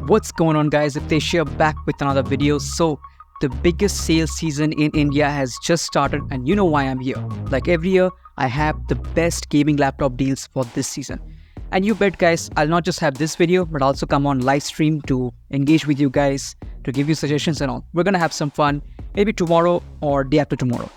What's going on, guys? It's here back with another video. So the biggest sales season in India has just started, and you know why I'm here. Like every year, I have the best gaming laptop deals for this season. And you bet, guys, I'll not just have this video, but also come on live stream to engage with you guys, to give you suggestions and all. We're gonna have some fun, maybe tomorrow or day after tomorrow.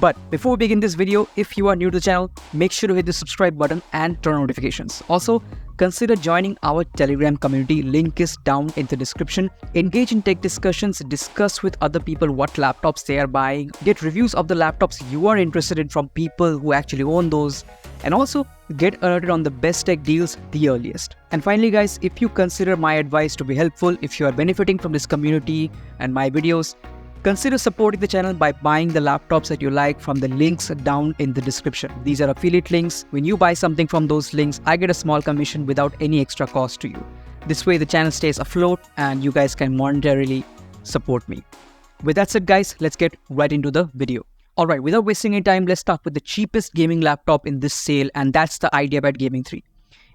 But before we begin this video, if you are new to the channel, make sure to hit the subscribe button and turn on notifications. Also, consider joining our Telegram community. Link is down in the description. Engage in tech discussions, discuss with other people what laptops they are buying, get reviews of the laptops you are interested in from people who actually own those, and also get alerted on the best tech deals the earliest. And finally, guys, if you consider my advice to be helpful, if you are benefiting from this community and my videos, consider supporting the channel by buying the laptops that you like from the links down in the description. These are affiliate links. When you buy something from those links, I get a small commission without any extra cost to you. This way the channel stays afloat and you guys can monetarily support me. With that said, guys, let's get right into the video. Alright, without wasting any time, let's start with the cheapest gaming laptop in this sale, and that's the Ideapad Gaming 3.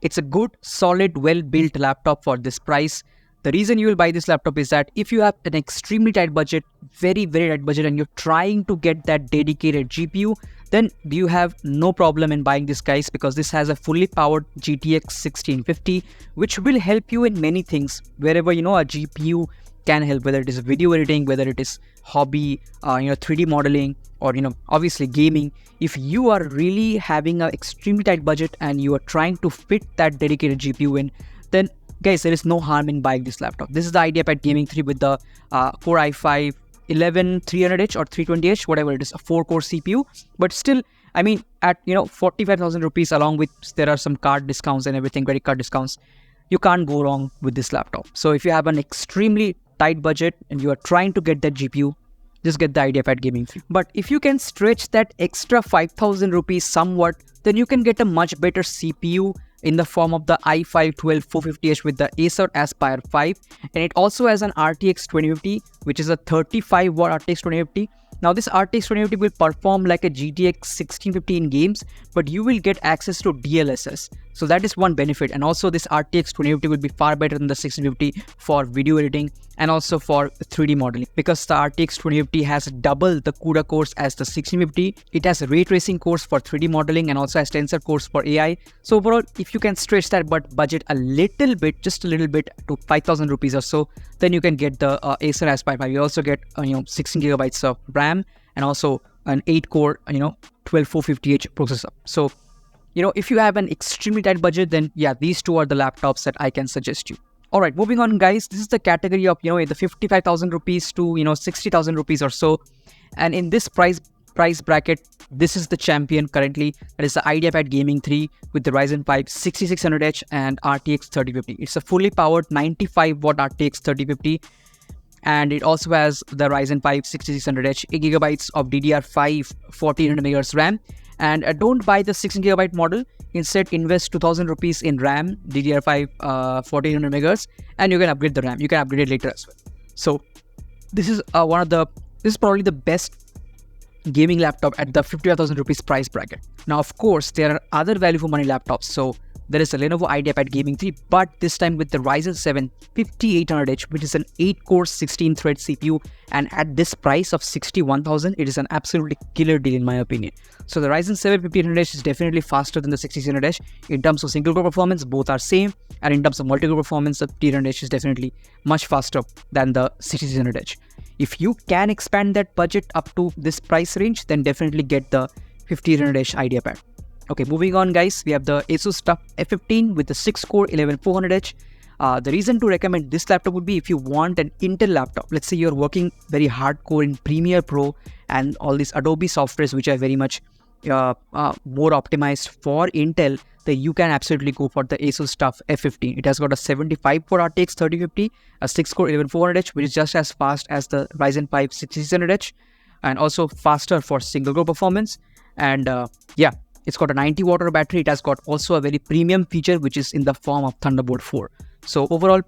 It's a good, solid, well-built laptop for this price. The reason you will buy this laptop is that if you have an extremely tight budget, very tight budget, and you're trying to get that dedicated GPU, then you have no problem in buying this, guys, because this has a fully powered GTX 1650, which will help you in many things wherever a GPU can help, whether it is video editing, whether it is hobby, 3D modeling, or obviously gaming. If you are really having an extremely tight budget and you are trying to fit that dedicated GPU in, then guys, there is no harm in buying this laptop. This is the Ideapad Gaming 3 with the Core i5 11300H or 320H, whatever it is, a 4-core CPU. But still, I mean, at 45,000 rupees, along with there are some card discounts and everything, credit card discounts, you can't go wrong with this laptop. So if you have an extremely tight budget and you are trying to get that GPU, just get the Ideapad Gaming 3. But if you can stretch that extra 5,000 rupees somewhat, then you can get a much better CPU in the form of the i5 12450H with the Acer Aspire 5, and it also has an RTX 2050, which is a 35 watt RTX 2050. Now this RTX 2050 will perform like a GTX 1650 in games, but you will get access to DLSS. So that is one benefit, and also this RTX 2050 will be far better than the 1650 for video editing and also for 3D modeling, because the RTX 2050 has double the CUDA cores as the 1650. It has ray tracing cores for 3D modeling and also has tensor cores for AI. So overall, if you can stretch that budget a little bit, just a little bit, to 5,000 rupees or so, then you can get the Acer Aspire 5. You also get 16 gigabytes of RAM and also an 8-core 12450H processor. So if you have an extremely tight budget, then yeah, these two are the laptops that I can suggest you. Alright, moving on, guys. This is the category of the 55,000 rupees to 60,000 rupees or so, and in this price bracket, this is the champion currently. That is the Ideapad Gaming 3 with the Ryzen 5 6600H and RTX 3050. It's a fully powered 95 watt RTX 3050, and it also has the Ryzen 5 6600H, 8 gigabytes of DDR5 1400 MHz RAM. And don't buy the 16GB model. Instead, invest 2,000 rupees in RAM, DDR5 1400 MHz, and you can upgrade the RAM. You can upgrade it later as well. So this is this is probably the best gaming laptop at the 55,000 rupees price bracket. Now, of course, there are other value for money laptops. So there is a Lenovo Ideapad Gaming 3, but this time with the Ryzen 7 5800H, which is an 8-core 16-thread CPU, and at this price of 61,000, it is an absolutely killer deal in my opinion. So the Ryzen 7 5800H is definitely faster than the 6600H. In terms of single-core performance, both are same, and in terms of multi-core performance, the 5800H is definitely much faster than the 6600H. If you can expand that budget up to this price range, then definitely get the 5800H Ideapad. Okay, moving on, guys, we have the Asus TUF F15 with the 6-core 11400H. The reason to recommend this laptop would be if you want an Intel laptop. Let's say you're working very hardcore in Premiere Pro and all these Adobe softwares, which are very much more optimized for Intel, then you can absolutely go for the Asus TUF F15. It has got a 75 core RTX 3050, a 6-core 11400H, which is just as fast as the Ryzen 5 6600H, and also faster for single-core performance. And yeah, it's got a 90 watt battery. It has got also a very premium feature, which is in the form of Thunderbolt 4. So overall,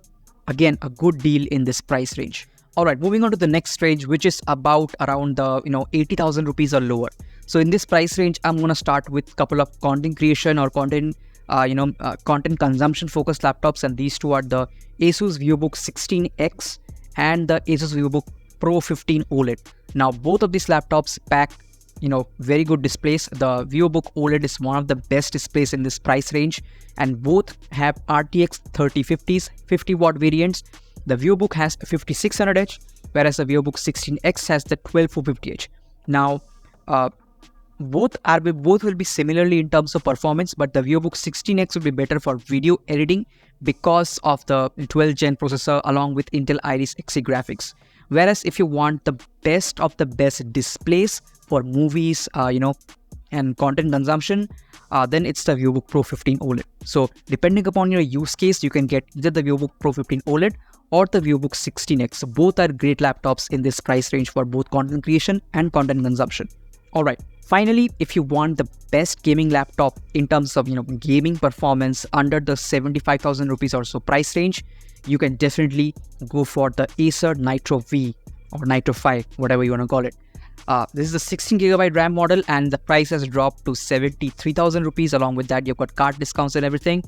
again, a good deal in this price range. Alright, moving on to the next range, which is about around the 80,000 rupees or lower. So in this price range, I'm gonna start with a couple of content creation or content content consumption focused laptops, and these two are the Asus Vivobook X16 and the Asus Vivobook Pro 15 OLED. Now both of these laptops pack very good displays. The Vivobook OLED is one of the best displays in this price range, and both have RTX 3050s 50-watt variants. The Vivobook has 5600H, whereas the Vivobook 16X has the 12450H. Now both will be similarly in terms of performance, but the Vivobook 16X will be better for video editing because of the 12th gen processor along with Intel Iris Xe graphics. Whereas if you want the best of the best displays for movies, and content consumption, then it's the Vivobook Pro 15 OLED. So depending upon your use case, you can get either the Vivobook Pro 15 OLED or the Vivobook 16X. So both are great laptops in this price range for both content creation and content consumption. Alright, finally, if you want the best gaming laptop in terms of gaming performance under the 75,000 rupees or so price range, you can definitely go for the Acer Nitro V or Nitro V, whatever you want to call it. This is a 16GB RAM model, and the price has dropped to 73,000 rupees. Along with that, you've got card discounts and everything.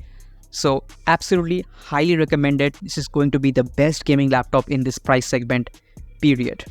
So absolutely highly recommended. This is going to be the best gaming laptop in this price segment, period.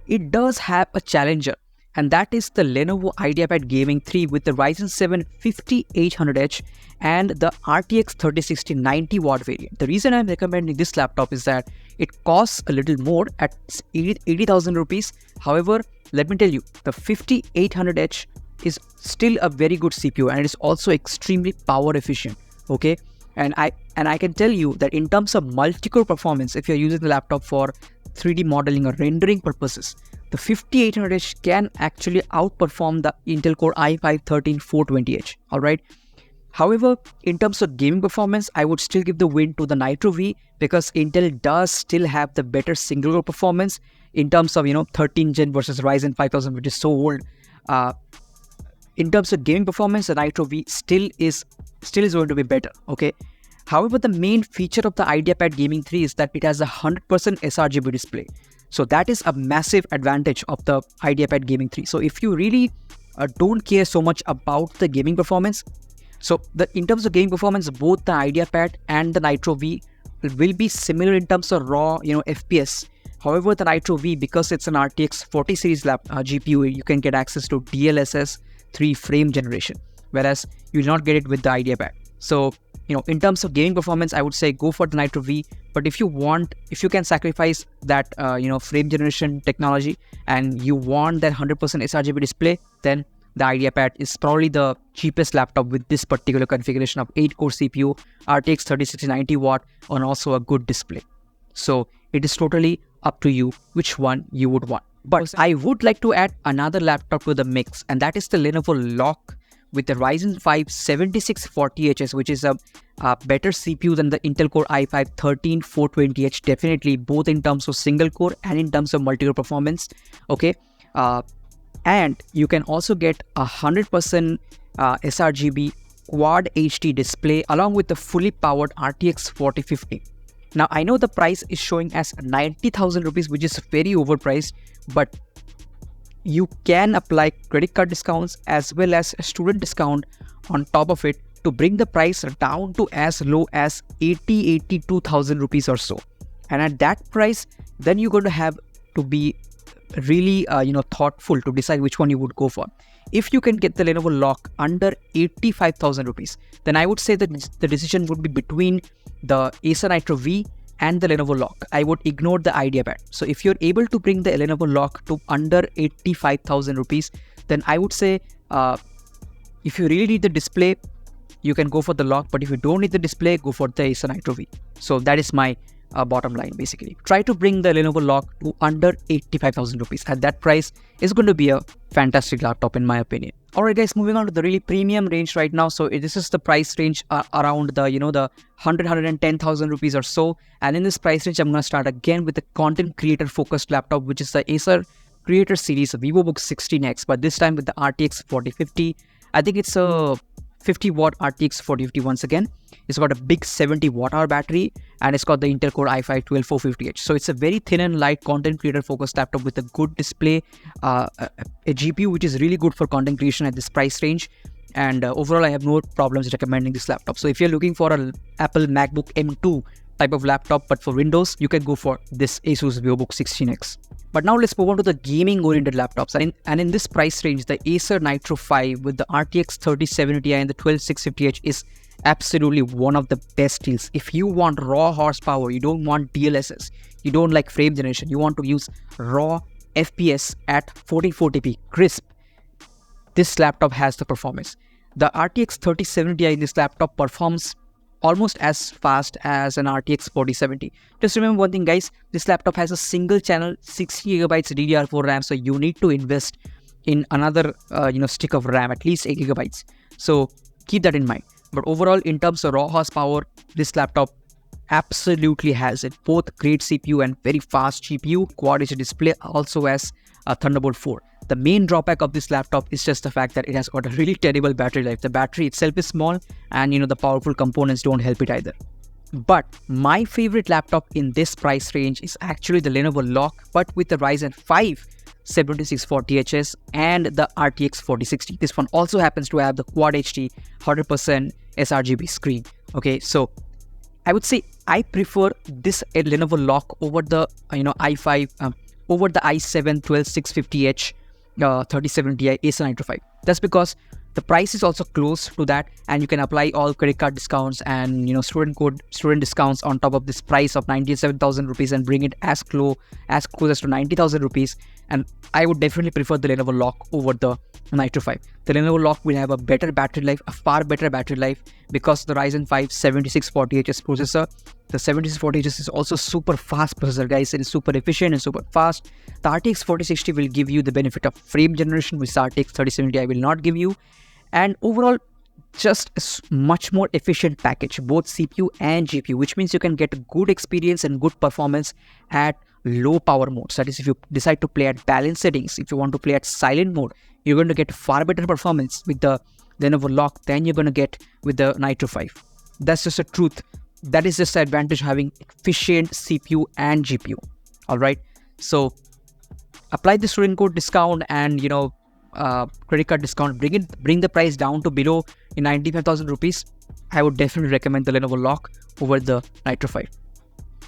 It does have a challenger, and that is the Lenovo Ideapad Gaming 3 with the Ryzen 7 5800H and the RTX 3060 90-watt variant. The reason I'm recommending this laptop is that it costs a little more at 80,000 rupees. However, let me tell you, the 5800H is still a very good CPU, and it is also extremely power efficient. Okay, and I can tell you that in terms of multi-core performance, if you're using the laptop for 3D modeling or rendering purposes, the 5800H can actually outperform the Intel Core i5-13420H. Alright. However, in terms of gaming performance, I would still give the win to the Nitro V, because Intel does still have the better single core performance in terms of 13th gen versus Ryzen 5000, which is so old. In terms of gaming performance, the Nitro V still is going to be better. Okay. However, the main feature of the Ideapad Gaming 3 is that it has a 100% sRGB display. So that is a massive advantage of the Ideapad Gaming 3. So if you really don't care so much about the gaming performance, so in terms of gaming performance, both the Ideapad and the Nitro V will be similar in terms of raw FPS. However, the Nitro V, because it's an RTX 40 series GPU, you can get access to DLSS 3 frame generation, whereas you will not get it with the Ideapad. So in terms of gaming performance, I would say go for the Nitro V. But if you can sacrifice that frame generation technology and you want that 100% sRGB display, then the Ideapad is probably the cheapest laptop with this particular configuration of 8-core CPU, RTX 3060 90-watt, and also a good display. So it is totally up to you which one you would want. But I would like to add another laptop to the mix, and that is the Lenovo Lock with the Ryzen 5 7640HS, which is a better CPU than the Intel Core i5-13420H, definitely, both in terms of single core and in terms of multi-core performance. Okay, and you can also get a 100% sRGB Quad HD display along with the fully powered RTX 4050. Now I know the price is showing as 90,000 rupees, which is very overpriced, but you can apply credit card discounts as well as a student discount on top of it to bring the price down to as low as 82,000 rupees or so. And at that price, then you're going to have to be really thoughtful to decide which one you would go for. If you can get the Lenovo Lock under 85,000 rupees, then I would say that the decision would be between the Acer Nitro V and the Lenovo Lock. I would ignore the Ideapad. So if you're able to bring the Lenovo Lock to under 85,000 rupees, then I would say if you really need the display, you can go for the Lock. But if you don't need the display, go for the Acer Nitro V. So that is my bottom line basically. Try to bring the Lenovo Lock to under 85,000 rupees. At that price, it's going to be a fantastic laptop in my opinion. Alright guys, moving on to the really premium range right now. So this is the price range around the the 110,000 rupees or so. And in this price range, I'm going to start again with the content creator focused laptop, which is the Acer Creator Series Vivobook X16, but this time with the RTX 4050. I think it's a 50-watt RTX 4050 once again. It's got a big 70 watt-hour battery, and it's got the Intel Core i5-12450H. So it's a very thin and light content creator focused laptop with a good display, a GPU which is really good for content creation at this price range, and overall I have no problems recommending this laptop. So if you're looking for a Apple MacBook M2 type of laptop but for Windows, you can go for this Asus Vivobook X16. But now let's move on to the gaming oriented laptops, and in this price range, the Acer Nitro V with the RTX 3070 Ti and the 12650H is absolutely one of the best deals. If you want raw horsepower, you don't want DLSS, you don't like frame generation, you want to use raw FPS at 1440p crisp, this laptop has the performance. The RTX 3070 Ti in this laptop performs almost as fast as an RTX 4070. Just remember one thing, guys, this laptop has a single channel 60GB DDR4 RAM, so you need to invest in another stick of RAM, at least 8GB. So keep that in mind. But overall, in terms of raw horsepower, this laptop absolutely has it. Both great CPU and very fast GPU. Quad HD display, also has a Thunderbolt 4. The main drawback of this laptop is just the fact that it has got a really terrible battery life. The battery itself is small, and the powerful components don't help it either. But my favorite laptop in this price range is actually the Lenovo Lock, but with the Ryzen 5 7640HS and the RTX 4060. This one also happens to have the Quad HD 100% sRGB screen. Okay, so I would say I prefer this Lenovo Lock over the i5 over the i7 12650H 3070 Ti Acer Nitro V. That's because the price is also close to that, and you can apply all credit card discounts and student discounts on top of this price of 97,000 rupees and bring it as close as to 90,000 rupees. And I would definitely prefer the Lenovo Lock over the Nitro V. The Lenovo Lock will have a better battery life, a far better battery life, because the Ryzen 5 7640HS processor. The 7640HS is also super fast processor, guys. It is super efficient and super fast. The RTX 4060 will give you the benefit of frame generation, which the RTX 3070 Ti will not give you. And overall, just a much more efficient package, both CPU and GPU, which means you can get good experience and good performance at low power modes. That is, if you decide to play at balanced settings, if you want to play at silent mode, you're going to get far better performance with the Lenovo Lock than you're going to get with the Nitro V. That's just the truth. That is just the advantage of having efficient CPU and GPU. Alright, so apply the student code discount and credit card discount, bring the price down to below 95,000 rupees. I would definitely recommend the Lenovo Lock over the Nitro V.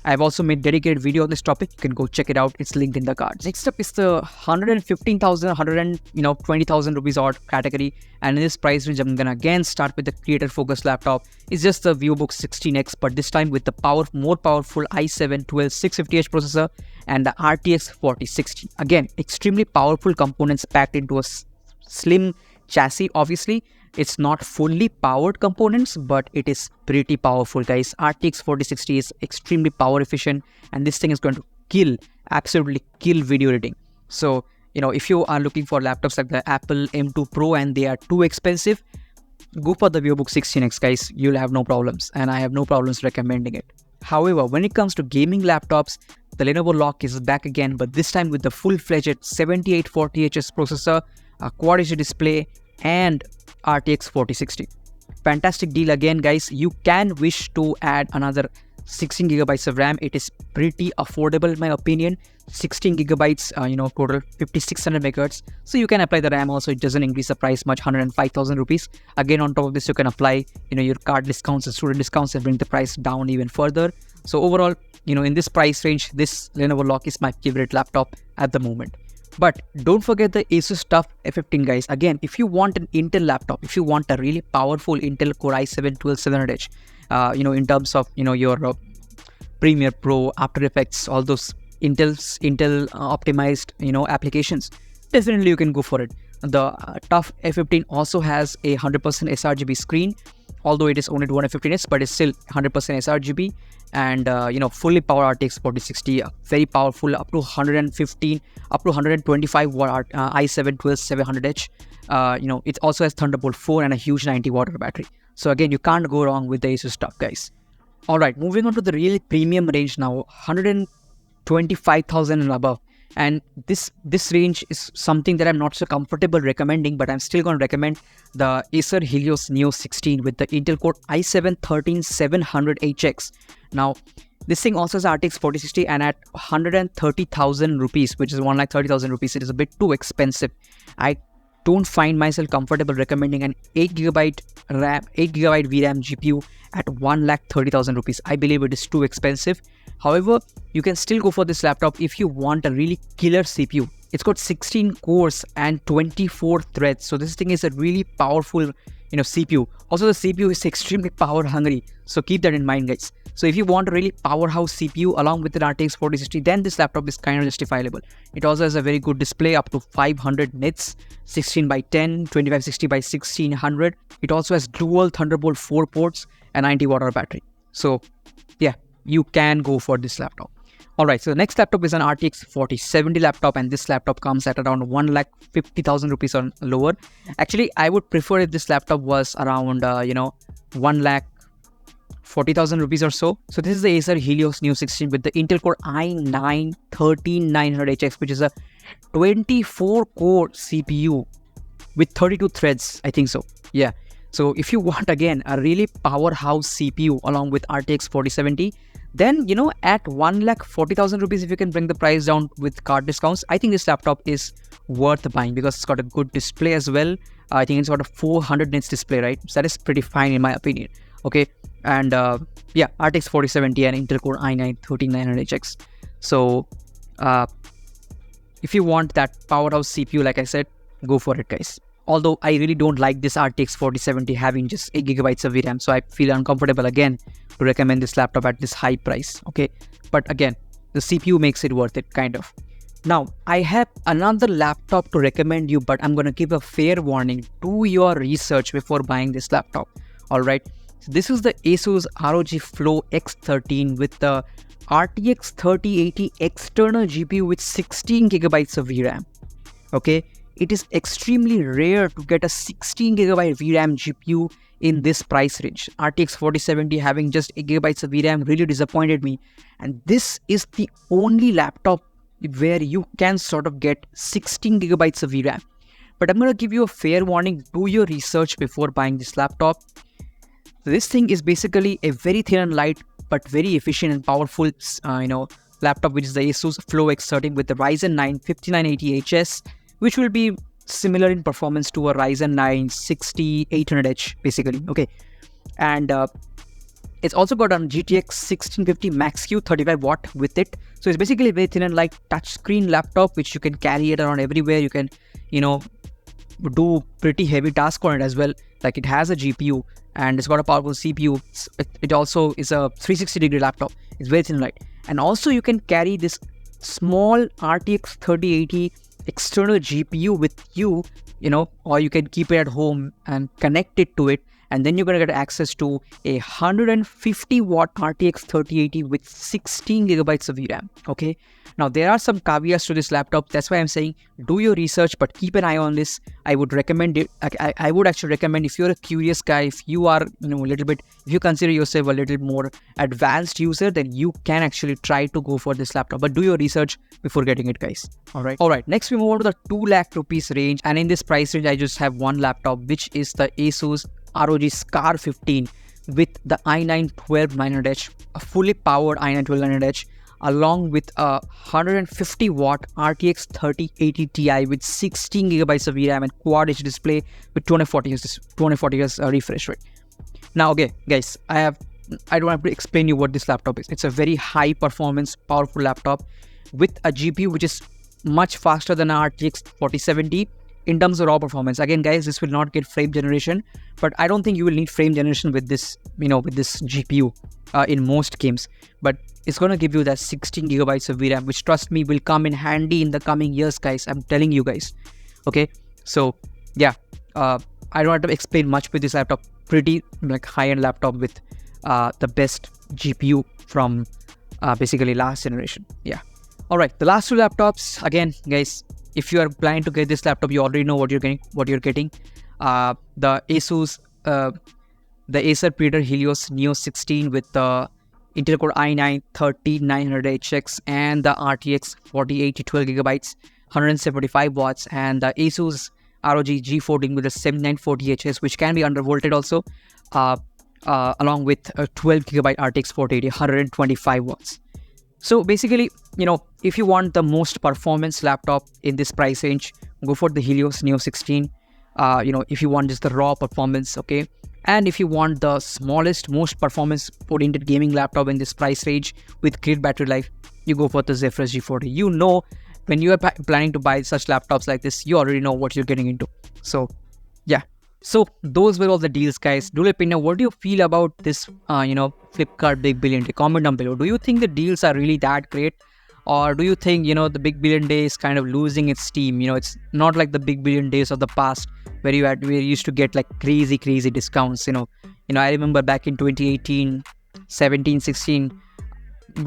I have also made dedicated video on this topic. You can go check it out. It's linked in the cards. Next up is the 115,000, 120,000 rupees odd category. And in this price range, I'm gonna again start with the creator-focused laptop. It's just the Vivobook 16X, but this time with the more powerful i7 12650H processor and the RTX 4060. Again, extremely powerful components packed into a slim chassis. Obviously, it's not fully powered components, but it is pretty powerful, guys. RTX 4060 is extremely power efficient, and this thing is going to absolutely kill video editing. So, if you are looking for laptops like the Apple M2 Pro and they are too expensive, go for the Vivobook 16X, guys. You'll have no problems, and I have no problems recommending it. However, when it comes to gaming laptops, the Lenovo Lock is back again, but this time with the full-fledged 7840HS processor, a Quad HD display, and RTX 4060. Fantastic deal again, guys. You can wish to add another 16GB of RAM. It is pretty affordable in my opinion. 16GB, total 5600 MHz. So you can apply the RAM also. It doesn't increase the price much, 105,000 rupees. Again, on top of this, you can apply, your card discounts and student discounts and bring the price down even further. So overall, in this price range, this Lenovo Lock is my favorite laptop at the moment. But don't forget the Asus TUF F15, guys. Again, if you want an Intel laptop, if you want a really powerful Intel Core i7 12700H, in terms of, your Premiere Pro, After Effects, all those Intel optimized, applications, definitely you can go for it. The TUF F15 also has a 100% sRGB screen, although it is only 215Hz, but it's still 100% sRGB, and fully powered RTX 4060, very powerful, up to 125 watt i7 12700H. It also has Thunderbolt 4 and a huge 90 watt battery. So again, you can't go wrong with the Asus TUF, guys. Alright, moving on to the really premium range now, 125,000 and above. And this range is something that I'm not so comfortable recommending, but I'm still going to recommend the Acer Helios Neo 16 with the Intel Core i7-13700HX. Now, this thing also has RTX 4060, and at 130,000 rupees, which is 130,000 rupees, it is a bit too expensive. I don't find myself comfortable recommending an 8GB RAM, 8GB VRAM GPU at 1,30,000 rupees. I believe it is too expensive. However, you can still go for this laptop if you want a really killer CPU. It's got 16 cores and 24 threads. So this thing is a really powerful, CPU. Also, the CPU is extremely power hungry. So keep that in mind, guys. So if you want a really powerhouse CPU along with an RTX 4060, then this laptop is kind of justifiable. It also has a very good display up to 500 nits, 16x10, 2560x1600. It also has dual Thunderbolt 4 ports and 90 watt battery. So yeah, you can go for this laptop. Alright, so the next laptop is an RTX 4070 laptop, and this laptop comes at around 1,50,000 rupees or lower. Actually, I would prefer if this laptop was around 1,40,000 rupees or so. So this is the Acer Helios Neo 16 with the Intel Core i9-13900HX, which is a 24-core CPU with 32 threads, I think so. Yeah. So if you want, again, a really powerhouse CPU along with RTX 4070, then, at 1,40,000 rupees, if you can bring the price down with card discounts, I think this laptop is worth buying because it's got a good display as well. I think it's got a 400 nits display, right? So that is pretty fine in my opinion. Okay. And yeah, RTX 4070 and Intel Core i9-13900HX. So if you want that powerhouse CPU, like I said, go for it, guys. Although I really don't like this RTX 4070 having just 8GB of VRAM, so I feel uncomfortable again to recommend this laptop at this high price. Okay, but again, the CPU makes it worth it, kind of. Now, I have another laptop to recommend you, but I'm gonna give a fair warning. Do your research before buying this laptop. All right. So this is the Asus ROG Flow X13 with the RTX 3080 external GPU with 16GB of VRAM. Okay. It is extremely rare to get a 16GB VRAM GPU in this price range. RTX 4070 having just 8GB of VRAM really disappointed me. And this is the only laptop where you can sort of get 16GB of VRAM. But I'm going to give you a fair warning. Do your research before buying this laptop. This thing is basically a very thin and light but very efficient and powerful laptop, which is the Asus Flow X13 with the Ryzen 9 5980HS, which will be similar in performance to a Ryzen 9 6800H basically. Okay, and it's also got a GTX 1650 Max-Q 35 watt with it. So it's basically a very thin and light touchscreen laptop which you can carry it around everywhere. You can do pretty heavy tasks on it as well. Like, it has a GPU and it's got a powerful CPU. It also is a 360-degree laptop. It's very thin and light, and also you can carry this small RTX 3080 external GPU with you, or you can keep it at home and connect it to it, and then you're going to get access to a 150 watt RTX 3080 with 16GB of VRAM. Okay, now there are some caveats to this laptop. That's why I'm saying do your research, but keep an eye on this. I would recommend it. I would actually recommend, if you're a curious guy, if you are if you consider yourself a little more advanced user, then you can actually try to go for this laptop, but do your research before getting it, guys. All right, next we move on to the 2 lakh rupees range, and in this price range I just have one laptop, which is the Asus ROG Scar 15 with the i9-12900H, a fully powered i9-12900H, along with a 150 watt RTX 3080 Ti with 16GB of VRAM and Quad HD display with 240 Hz refresh rate. Now, okay, guys, I don't have to explain you what this laptop is. It's a very high performance, powerful laptop with a GPU which is much faster than our RTX 4070 in terms of raw performance. Again, guys, this will not get frame generation, but I don't think you will need frame generation with this, with this GPU in most games. But it's going to give you that 16GB of VRAM, which, trust me, will come in handy in the coming years, guys. I'm telling you guys. Okay, so yeah, I don't have to explain much with this laptop. Pretty high-end laptop with the best GPU from basically last generation. Yeah. All right, the last 2 laptops, again, guys, if you are planning to get this laptop, you already know what you're getting. The Acer Predator Helios Neo 16 with the Intel Core i9-13900HX and the RTX 4080 12GB, 175 watts, and the Asus ROG G14 with the 7940HS, which can be undervolted also, along with a 12GB RTX 4080, 125 watts. So basically, if you want the most performance laptop in this price range, go for the Helios Neo 16. if you want just the raw performance, okay. And if you want the smallest, most performance-oriented gaming laptop in this price range with great battery life, you go for the Zephyrus G40. When you are planning to buy such laptops like this, you already know what you're getting into. So, yeah. So those were all the deals, guys. Do let me know, what do you feel about this, Flipkart Big Billion Day? Comment down below. Do you think the deals are really that great? Or do you think, the Big Billion Day is kind of losing its steam? It's not like the Big Billion Days of the past where you used to get like crazy discounts. I remember back in 2018, 17, 16,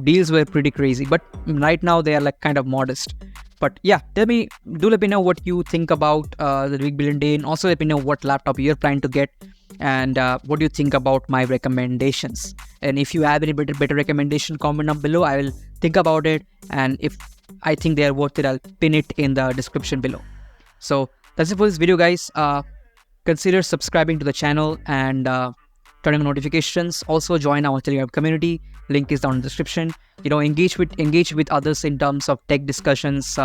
deals were pretty crazy. But right now they are like kind of modest. But yeah, let me know what you think about the Big Billion Day, and also let me know what laptop you're planning to get, and what do you think about my recommendations. And if you have any better recommendation, comment down below. I will think about it, and if I think they are worth it, I'll pin it in the description below. So that's it for this video, guys. Consider subscribing to the channel and turning on notifications. Also join our Telegram community. Link is down in the description. Engage with others in terms of tech discussions.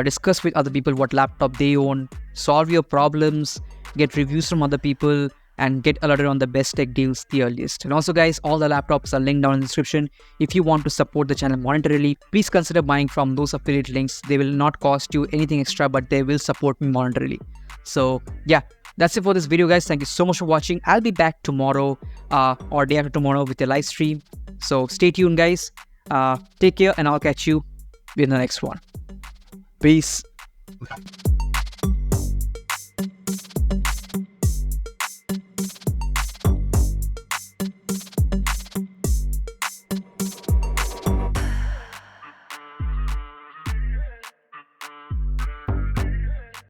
Discuss with other people what laptop they own. Solve your problems. Get reviews from other people, and get alerted on the best tech deals the earliest. And also, guys, all the laptops are linked down in the description. If you want to support the channel monetarily, please consider buying from those affiliate links. They will not cost you anything extra, but they will support me monetarily. So yeah, that's it for this video, guys. Thank you so much for watching. I'll be back tomorrow or day after tomorrow with a live stream. So stay tuned, guys. Take care, and I'll catch you in the next one. Peace.